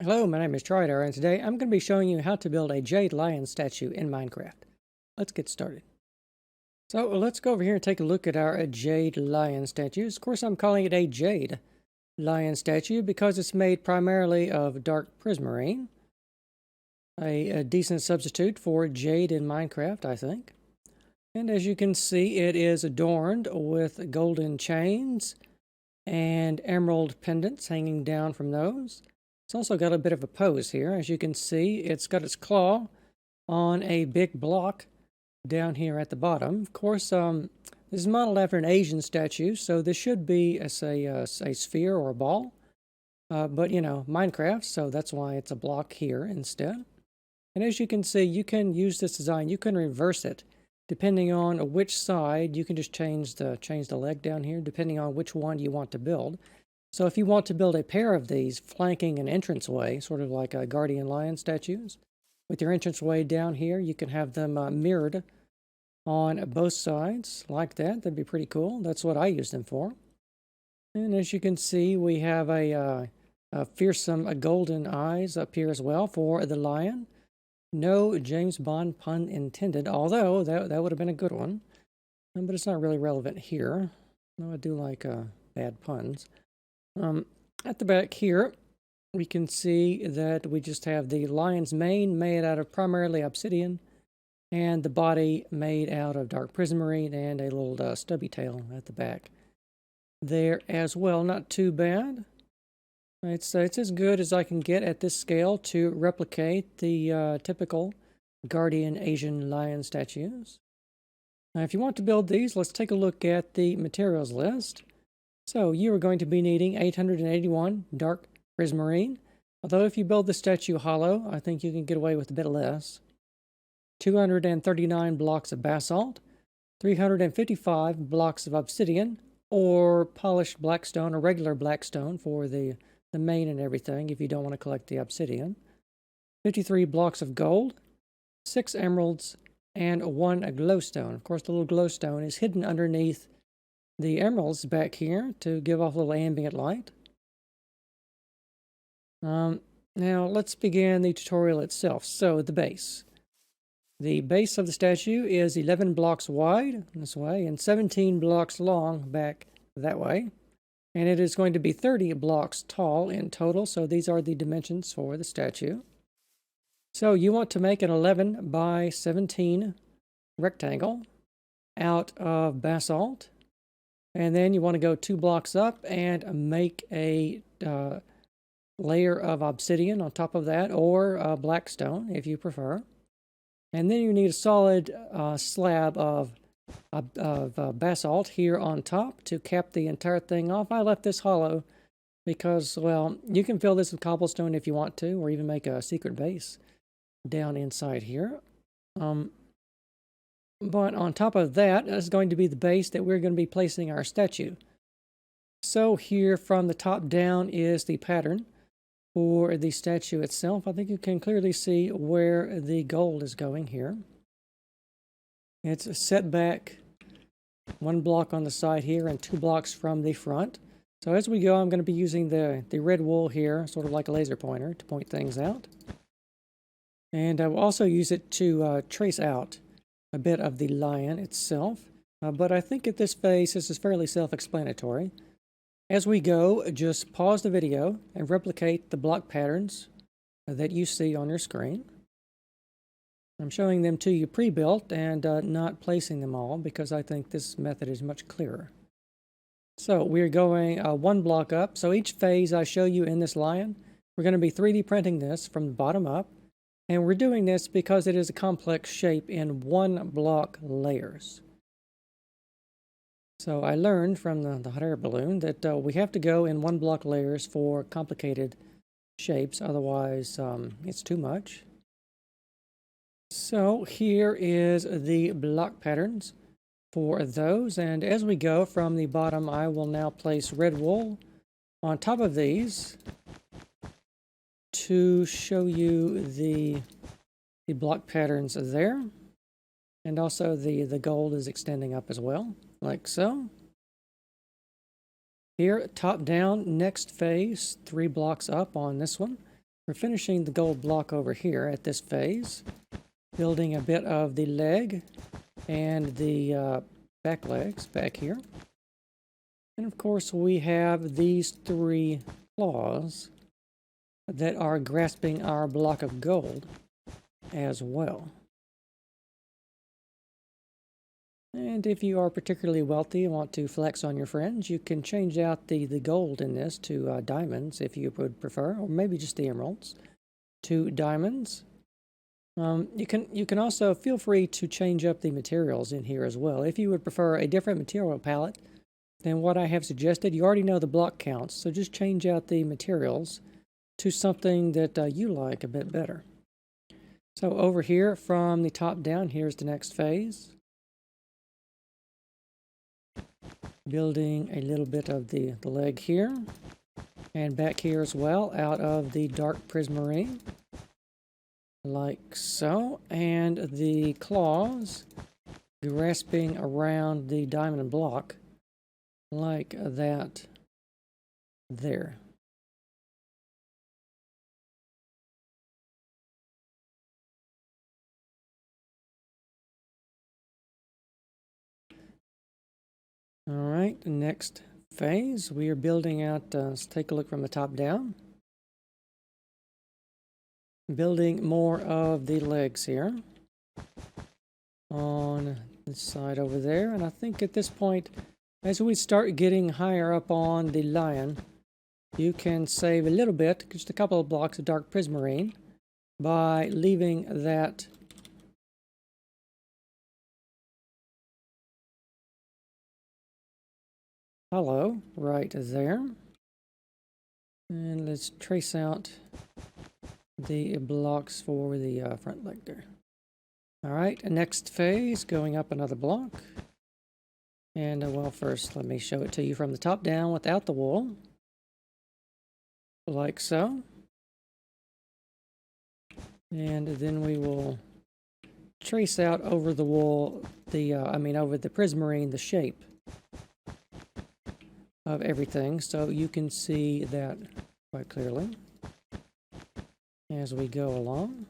Hello, my name is Trydar, and today I'm going to be showing you how to build a Jade lion statue in Minecraft. Let's get started. So let's go over here and take a look at our Jade lion statues. Of course, I'm calling it a Jade lion statue because it's made primarily of dark prismarine. A decent substitute for Jade in Minecraft, I think. And as you can see, it is adorned with golden chains and emerald pendants hanging down from those. It's also got a bit of a pose here. As you can see, it's got its claw on a big block down here at the bottom. Of course, this is modeled after an Asian statue, so this should be a sphere or a ball. But, you know, Minecraft, so that's why it's a block here instead. And as you can see, you can use this design. You can reverse it. Depending on which side, you can just change the leg down here, depending on which one you want to build. So if you want to build a pair of these flanking an entranceway, sort of like guardian lion statues, with your entranceway down here, you can have them mirrored on both sides like that. That'd be pretty cool. That's what I use them for. And as you can see, we have a fearsome golden eyes up here as well for the lion. No James Bond pun intended, although that would have been a good one. But it's not really relevant here. No, I do like bad puns. At the back here, we can see that we just have the lion's mane made out of primarily obsidian, and the body made out of dark prismarine, and a little stubby tail at the back there as well. Not too bad. It's as good as I can get at this scale to replicate the typical guardian Asian lion statues. Now, if you want to build these, let's take a look at the materials list. So you are going to be needing 881 dark prismarine, although if you build the statue hollow, I think you can get away with a bit less. 239 blocks of basalt, 355 blocks of obsidian, or polished blackstone or regular blackstone for the mane and everything if you don't want to collect the obsidian. 53 blocks of gold, 6 emeralds, and 1 glowstone. Of course, the little glowstone is hidden underneath the emeralds back here to give off a little ambient light. Now let's begin the tutorial itself. So the base. The base of the statue is 11 blocks wide this way and 17 blocks long back that way. And it is going to be 30 blocks tall in total, so these are the dimensions for the statue. So you want to make an 11 by 17 rectangle out of basalt. And then you want to go 2 blocks up and make a layer of obsidian on top of that, or blackstone if you prefer. And then you need a solid slab of basalt here on top to cap the entire thing off. I left this hollow because, well, you can fill this with cobblestone if you want to, or even make a secret base down inside here. But on top of that is going to be the base that we're going to be placing our statue. So here from the top down is the pattern for the statue itself. I think you can clearly see where the gold is going here. It's set back 1 block on the side here and 2 blocks from the front. So as we go, I'm going to be using the red wool here, sort of like a laser pointer, to point things out. And I will also use it to trace out a bit of the lion itself, but I think at this phase this is fairly self-explanatory. As we go, just pause the video and replicate the block patterns that you see on your screen. I'm showing them to you pre-built and not placing them all because I think this method is much clearer. So we're going 1 block up. So each phase I show you in this lion, we're going to be 3D printing this from the bottom up. And we're doing this because it is a complex shape in 1 block layers. So I learned from the hot air balloon that we have to go in 1 block layers for complicated shapes, otherwise it's too much. So here is the block patterns for those, and as we go from the bottom, I will now place red wool on top of these to show you the block patterns there, and also the gold is extending up as well, like so. Here, top down, next phase, 3 blocks up on this one. We're finishing the gold block over here at this phase, building a bit of the leg and the back legs back here. And of course we have these 3 claws that are grasping our block of gold as well. And if you are particularly wealthy and want to flex on your friends, you can change out the gold in this to diamonds if you would prefer, or maybe just the emeralds to diamonds. You can also feel free to change up the materials in here as well. If you would prefer a different material palette than what I have suggested, you already know the block counts, so just change out the materials to something that you like a bit better. So over here from the top down, here's the next phase. Building a little bit of the leg here, and back here as well, out of the dark prismarine, like so, and the claws grasping around the diamond block, like that there. All right, next phase, we are building out, let's take a look from the top down. Building more of the legs here on this side over there. And I think at this point, as we start getting higher up on the lion, you can save a little bit, just a couple of blocks of dark prismarine, by leaving that hollow right there. And let's trace out the blocks for the front leg there. All right, next phase, going up another block. And well, first let me show it to you from the top down without the wool, like so. And then we will trace out over the wool, over the prismarine, the shape of everything, so you can see that quite clearly as we go along.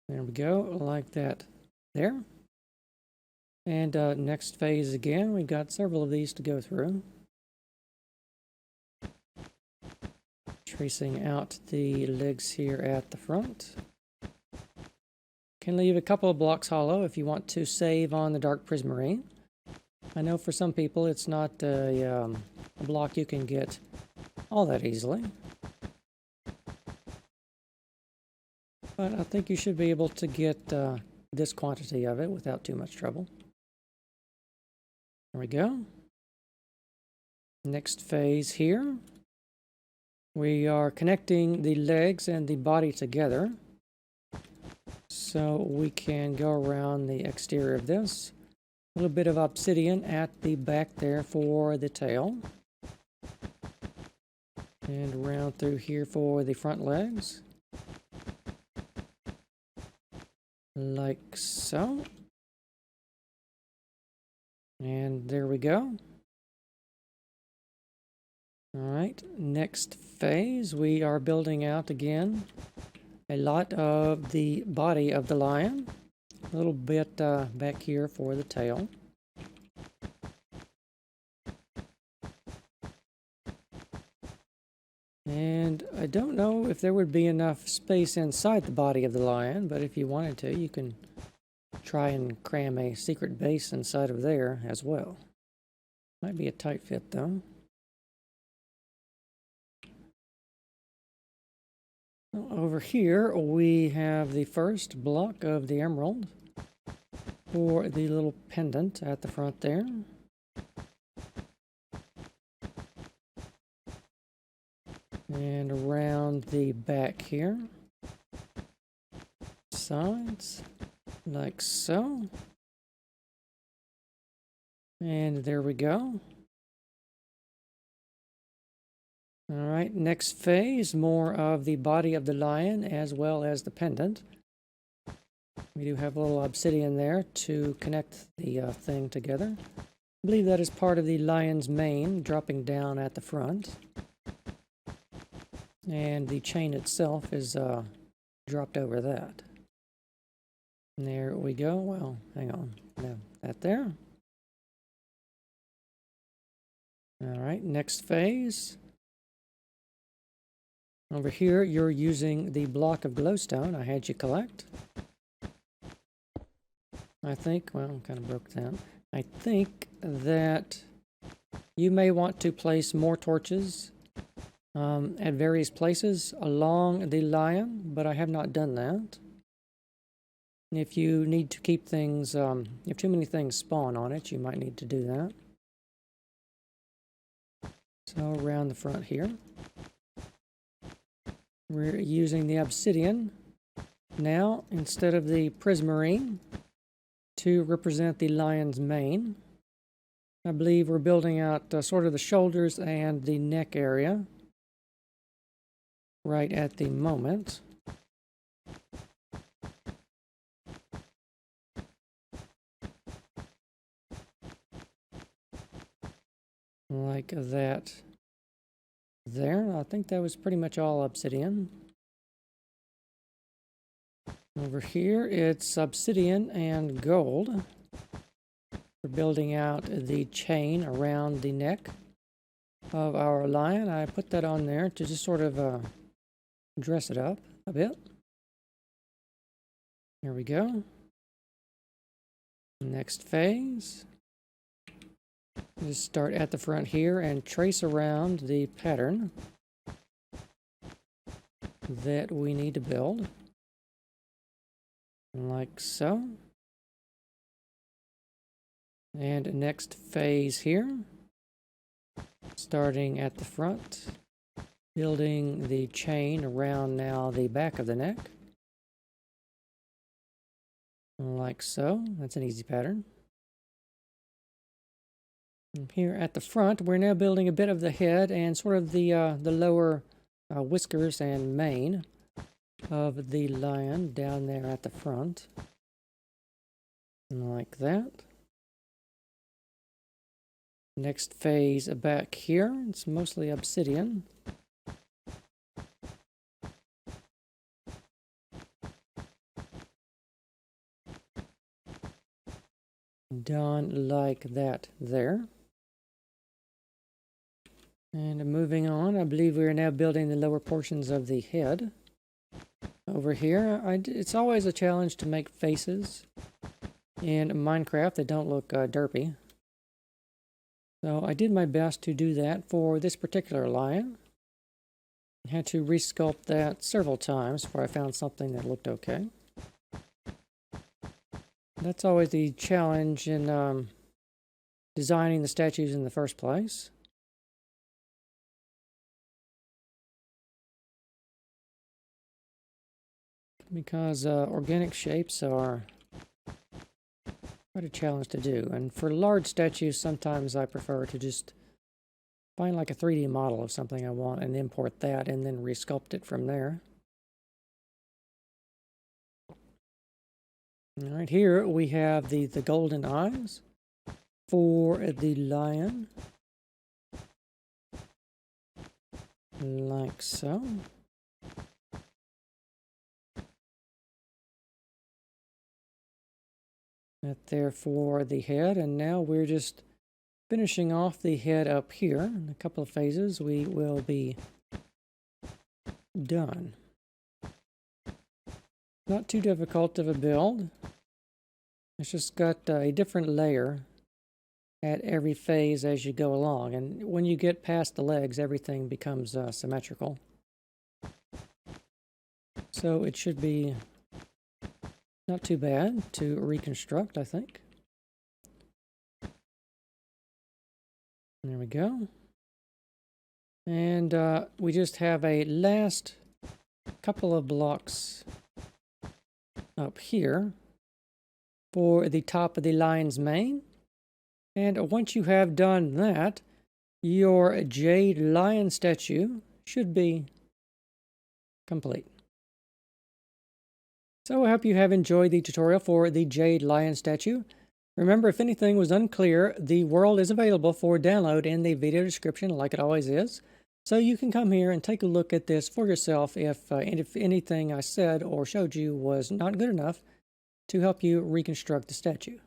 There we go, like that there. And next phase again, we've got several of these to go through. Tracing out the legs here at the front. Can leave a couple of blocks hollow if you want to save on the dark prismarine. I know for some people it's not a block you can get all that easily. But I think you should be able to get this quantity of it without too much trouble. There we go. Next phase here. We are connecting the legs and the body together, so we can go around the exterior of this. A little bit of obsidian at the back there for the tail. And around through here for the front legs. Like so. And there we go. Alright, next phase, we are building out again a lot of the body of the lion. A little bit back here for the tail. And I don't know if there would be enough space inside the body of the lion, but if you wanted to, you can try and cram a secret base inside of there as well. Might be a tight fit though. Over here we have the first block of the emerald for the little pendant at the front there. And around the back here. Sides, like so. And there we go. Alright, next phase, more of the body of the lion as well as the pendant. We do have a little obsidian there to connect the thing together. I believe that is part of the lion's mane dropping down at the front. And the chain itself is dropped over that. And there we go. Well, hang on. No, that there. All right, next phase. Over here, you're using the block of glowstone I had you collect. I think, well, kind of broke down. I think that you may want to place more torches at various places along the lion, but I have not done that. If you need to keep things, if too many things spawn on it, you might need to do that. So around the front here, we're using the obsidian now instead of the prismarine to represent the lion's mane. I believe we're building out sort of the shoulders and the neck area right at the moment. Like that there. I think that was pretty much all obsidian. Over here, it's obsidian and gold. We're building out the chain around the neck of our lion. I put that on there to just sort of dress it up a bit. There we go. Next phase. Just start at the front here and trace around the pattern that we need to build. Like so. And next phase here. Starting at the front. Building the chain around now the back of the neck. Like so. That's an easy pattern. Here at the front, we're now building a bit of the head and sort of the lower whiskers and mane of the lion down there at the front. Like that. Next phase back here, it's mostly obsidian. Done like that there. And moving on, I believe we are now building the lower portions of the head. Over here, it's always a challenge to make faces in Minecraft that don't look derpy. So I did my best to do that for this particular lion. I had to resculpt that several times before I found something that looked okay. That's always the challenge in designing the statues in the first place. Because organic shapes are quite a challenge to do. And for large statues, sometimes I prefer to just find like a 3D model of something I want and import that and then resculpt it from there. All right, here we have the golden eyes for the lion. Like so. That there for the head, and now we're just finishing off the head up here. In a couple of phases, we will be done. Not too difficult of a build. It's just got a different layer at every phase as you go along, and when you get past the legs, everything becomes symmetrical. So it should be not too bad to reconstruct, I think. There we go. And we just have a last couple of blocks up here for the top of the lion's mane. And once you have done that, your jade lion statue should be complete. So I hope you have enjoyed the tutorial for the jade lion statue. Remember, if anything was unclear, the world is available for download in the video description like it always is. So you can come here and take a look at this for yourself if anything I said or showed you was not good enough to help you reconstruct the statue.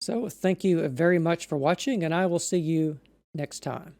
So thank you very much for watching, and I will see you next time.